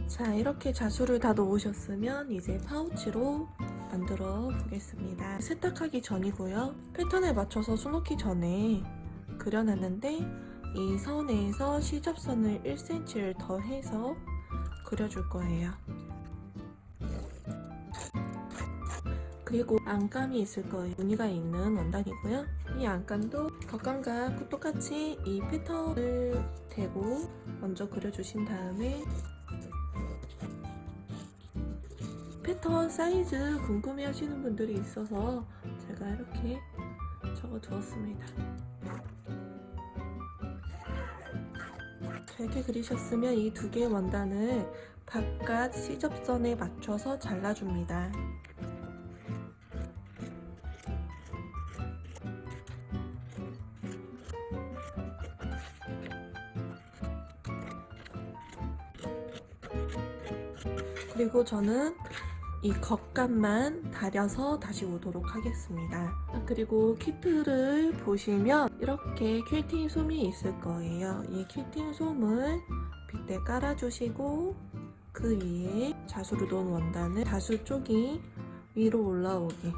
자, 이렇게 자수를 다 넣으셨으면 이제 파우치로 만들어 보겠습니다. 세탁하기 전이고요. 패턴에 맞춰서 수놓기 전에 그려놨는데 이 선에서 시접선을 1cm를 더해서 그려줄 거예요. 그리고 안감이 있을 거예요. 무늬가 있는 원단이고요. 이 안감도 겉감과 똑같이 이 패턴을 대고 먼저 그려주신 다음에 패턴 사이즈 궁금해 하시는 분들이 있어서 제가 이렇게 적어 두었습니다. 이렇게 그리셨으면 이 두 개의 원단을 바깥 시접선에 맞춰서 잘라줍니다. 그리고 저는 이 겉감만 다려서 다시 오도록 하겠습니다. 그리고 키트를 보시면 이렇게 퀼팅 솜이 있을 거예요. 이 퀼팅 솜을 빗대 깔아주시고 그 위에 자수로 놓은 원단을 자수 쪽이 위로 올라오게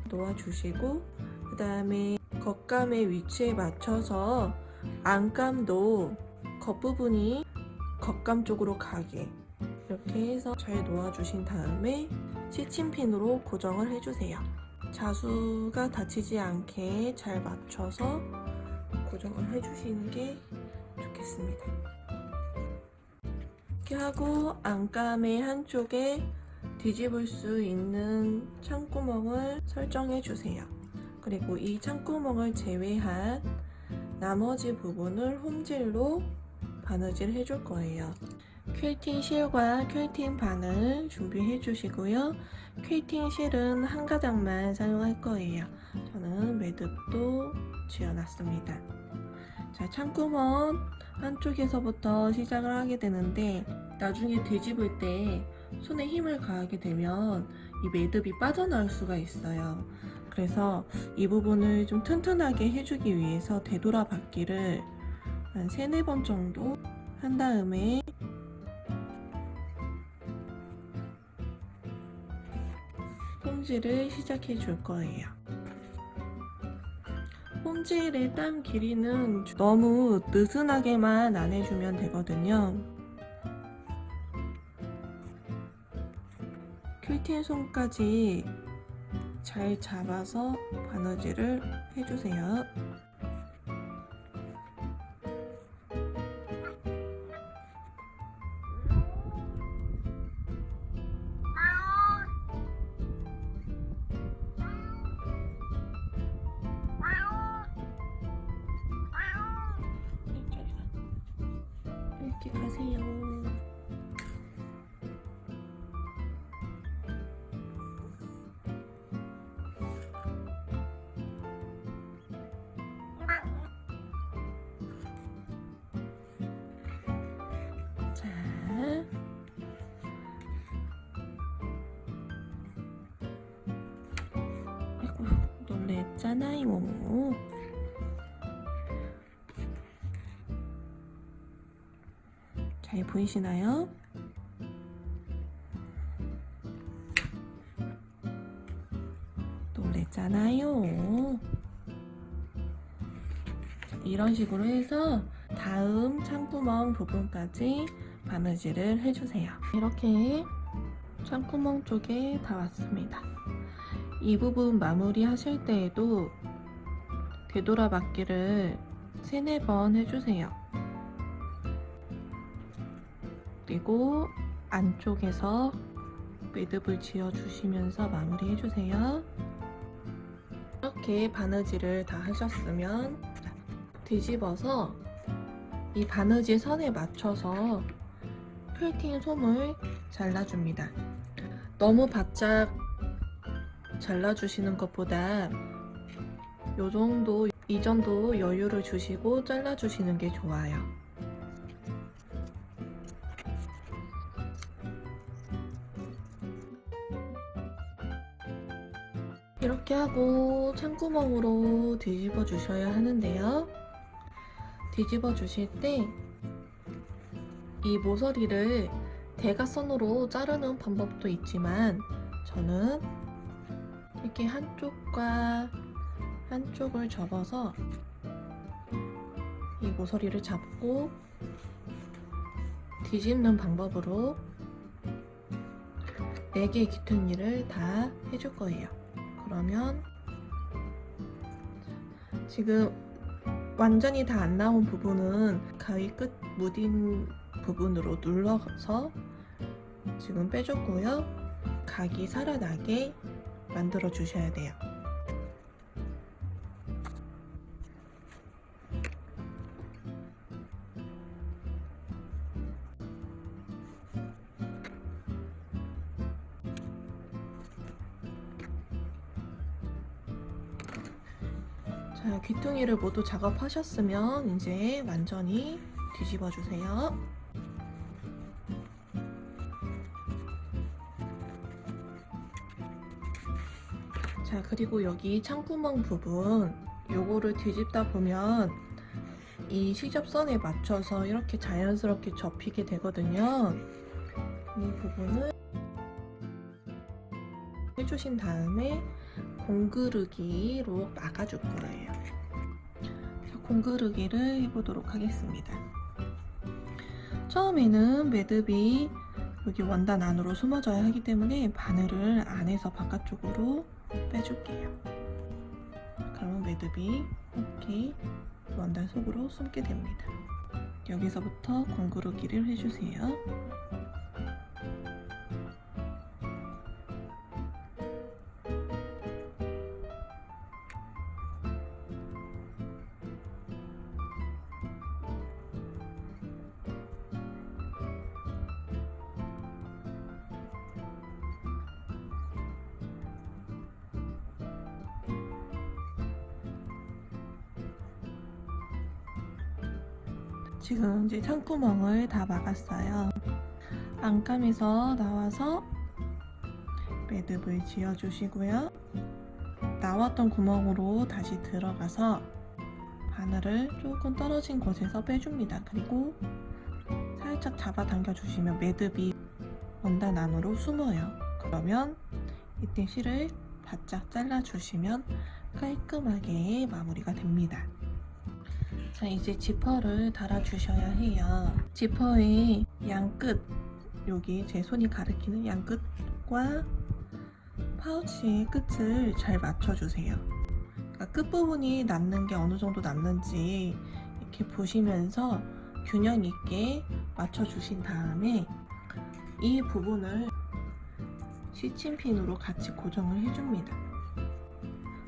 놓아주시고 그 다음에 겉감의 위치에 맞춰서 안감도 겉부분이 겉감 쪽으로 가게 이렇게 해서 잘 놓아주신 다음에 시침핀으로 고정을 해주세요. 자수가 다치지 않게 잘 맞춰서 고정을 해주시는 게 좋겠습니다. 이렇게 하고 안감의 한쪽에 뒤집을 수 있는 창구멍을 설정해 주세요. 그리고 이 창구멍을 제외한 나머지 부분을 홈질로 바느질 해줄 거예요. 퀼팅 실과 퀼팅 바늘 준비해 주시고요. 퀼팅 실은 한 가닥만 사용할 거예요. 저는 매듭도 지어놨습니다. 자, 창구멍 한쪽에서부터 시작을 하게 되는데 나중에 뒤집을 때 손에 힘을 가하게 되면 이 매듭이 빠져나올 수가 있어요. 그래서 이 부분을 좀 튼튼하게 해주기 위해서 되돌아받기를 한 3-4번 정도 한 다음에 홈질을 시작해 줄 거예요. 홈질의 땀 길이는 너무 느슨하게만 안 해주면 되거든요. 퀼팅 솜까지 잘 잡아서 바느질을 해주세요. 이렇게 가세요. 자, 아이고 놀랬잖아요. 잘 보이시나요? 놀랬잖아요. 이런 식으로 해서 다음 창구멍 부분까지 바느질을 해주세요. 이렇게 창구멍 쪽에 다 왔습니다. 이 부분 마무리 하실 때에도 되돌아받기를 3-4번 해주세요. 그리고 안쪽에서 매듭을 지어 주시면서 마무리 해주세요. 이렇게 바느질을 다 하셨으면 뒤집어서 이 바느질 선에 맞춰서 퀼팅 솜을 잘라줍니다. 너무 바짝 잘라주시는 것보다 이 정도 여유를 주시고 잘라주시는 게 좋아요. 이렇게 하고 창구멍으로 뒤집어 주셔야 하는데요. 뒤집어 주실 때 이 모서리를 대각선으로 자르는 방법도 있지만 저는 이렇게 한쪽과 한쪽을 접어서 이 모서리를 잡고 뒤집는 방법으로 4개의 귀퉁이를 다 해줄 거예요. 그러면 지금 완전히 다 안 나온 부분은 가위 끝 무딘 부분으로 눌러서 지금 빼줬고요. 각이 살아나게 만들어 주셔야 돼요. 자, 귀퉁이를 모두 작업하셨으면 이제 완전히 뒤집어 주세요. 자, 그리고 여기 창구멍 부분 요거를 뒤집다 보면 이 시접선에 맞춰서 이렇게 자연스럽게 접히게 되거든요. 이 부분을 해주신 다음에 공그르기로 막아줄 거예요. 자, 공그르기를 해보도록 하겠습니다. 처음에는 매듭이 여기 원단 안으로 숨어져야 하기 때문에 바늘을 안에서 바깥쪽으로 빼줄게요. 그러면 매듭이 이렇게 원단 속으로 숨게 됩니다. 여기서부터 공그르기를 해주세요. 지금 이제 창구멍을 다 막았어요. 안감에서 나와서 매듭을 지어 주시고요. 나왔던 구멍으로 다시 들어가서 바늘을 조금 떨어진 곳에서 빼줍니다. 그리고 살짝 잡아당겨 주시면 매듭이 원단 안으로 숨어요. 그러면 이때 실을 바짝 잘라 주시면 깔끔하게 마무리가 됩니다. 자, 이제 지퍼를 달아 주셔야 해요. 지퍼의 양끝, 여기 제 손이 가리키는 양끝과 파우치의 끝을 잘 맞춰주세요. 그러니까 끝부분이 남는 게 어느 정도 남는지 이렇게 보시면서 균형 있게 맞춰주신 다음에 이 부분을 시침핀으로 같이 고정을 해줍니다.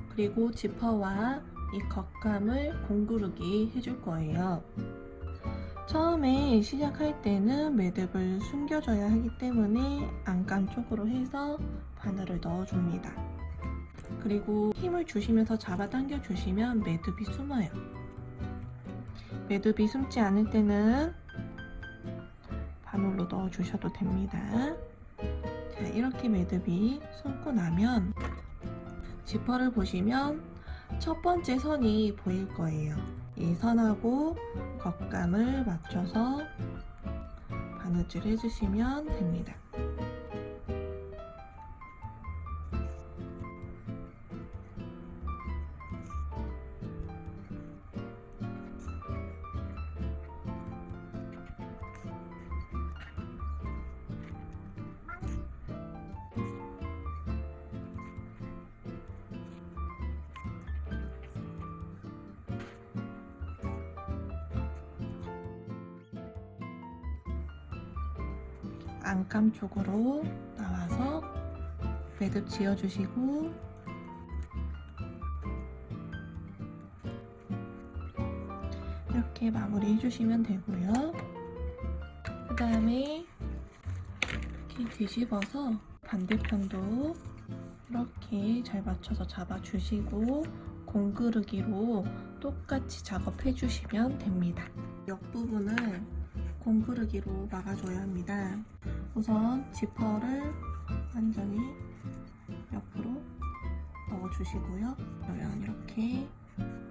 그리고 지퍼와 이 겉감을 공구르기 해줄 거예요. 처음에 시작할 때는 매듭을 숨겨줘야 하기 때문에 안감 쪽으로 해서 바늘을 넣어줍니다. 그리고 힘을 주시면서 잡아당겨 주시면 매듭이 숨어요. 매듭이 숨지 않을 때는 바늘로 넣어주셔도 됩니다. 자, 이렇게 매듭이 숨고 나면 지퍼를 보시면 첫 번째 선이 보일 거예요. 이 선하고 겉감을 맞춰서 바느질 해주시면 됩니다. 안감 쪽으로 나와서 매듭 지어주시고 이렇게 마무리 해주시면 되고요. 그 다음에 이렇게 뒤집어서 반대편도 이렇게 잘 맞춰서 잡아주시고 공그르기로 똑같이 작업해 주시면 됩니다. 옆부분을 공그르기로 막아줘야 합니다. 우선 지퍼를 완전히 옆으로 넣어주시고요. 그러면 이렇게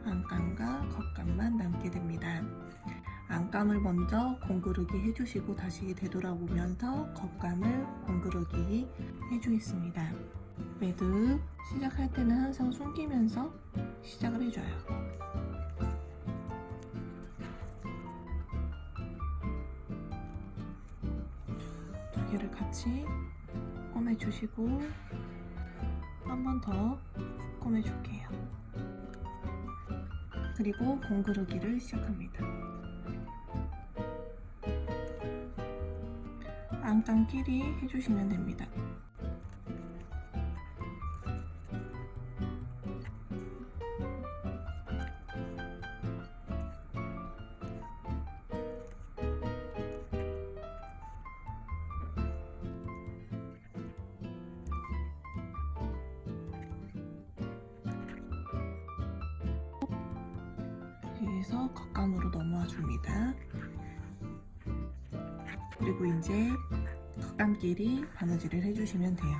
안감과 겉감만 남게 됩니다. 안감을 먼저 공구르기 해주시고 다시 되돌아보면서 겉감을 공구르기 해주겠습니다. 매듭 시작할 때는 항상 숨기면서 시작을 해줘요. 두 개를 같이 꼬매주시고 한 번 더 꼬매줄게요. 그리고 공구르기를 시작합니다. 안감끼리 해주시면 됩니다. 여기서 겉감으로 넘어와 줍니다. 그리고 이제 겉감끼리 바느질을 해주시면 돼요.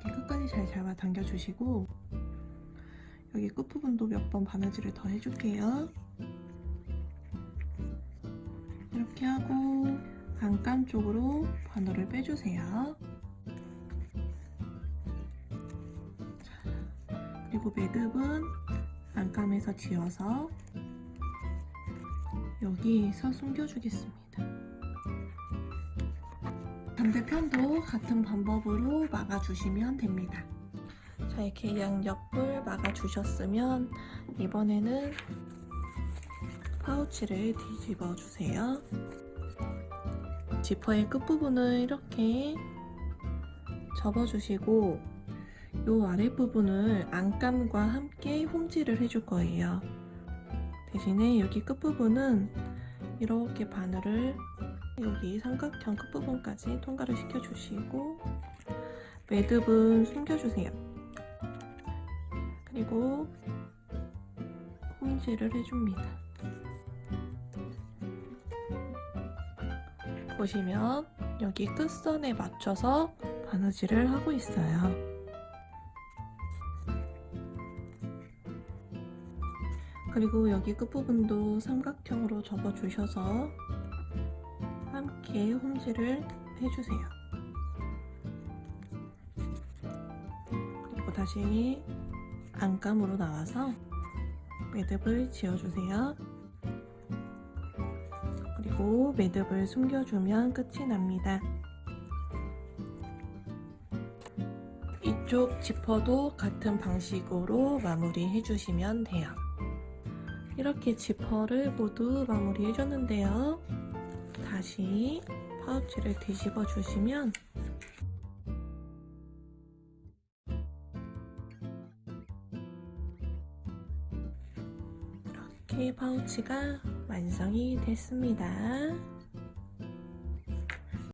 끝까지 잘 잡아 당겨주시고 여기 끝부분도 몇 번 바느질을 더 해줄게요. 이렇게 하고 안감 쪽으로 바늘을 빼주세요. 그리고 매듭은 안감에서 지어서 여기에서 숨겨주겠습니다. 반대편도 같은 방법으로 막아주시면 됩니다. 자, 이렇게 양옆을 막아주셨으면 이번에는 파우치를 뒤집어 주세요. 지퍼의 끝부분을 이렇게 접어주시고 이 아랫부분을 안감과 함께 홈질을 해줄 거예요. 대신에 여기 끝부분은 이렇게 바늘을 여기 삼각형 끝부분까지 통과를 시켜주시고 매듭은 숨겨주세요. 그리고 홈질을 해줍니다. 보시면 여기 끝선에 맞춰서 바느질을 하고 있어요. 그리고 여기 끝부분도 삼각형으로 접어주셔서 함께 홈질을 해주세요. 그리고 다시 안감으로 나와서 매듭을 지어주세요. 그리고 매듭을 숨겨주면 끝이 납니다. 이쪽 지퍼도 같은 방식으로 마무리해 주시면 돼요. 이렇게 지퍼를 모두 마무리해 줬는데요. 다시 파우치를 뒤집어 주시면 이렇게 파우치가 완성이 됐습니다.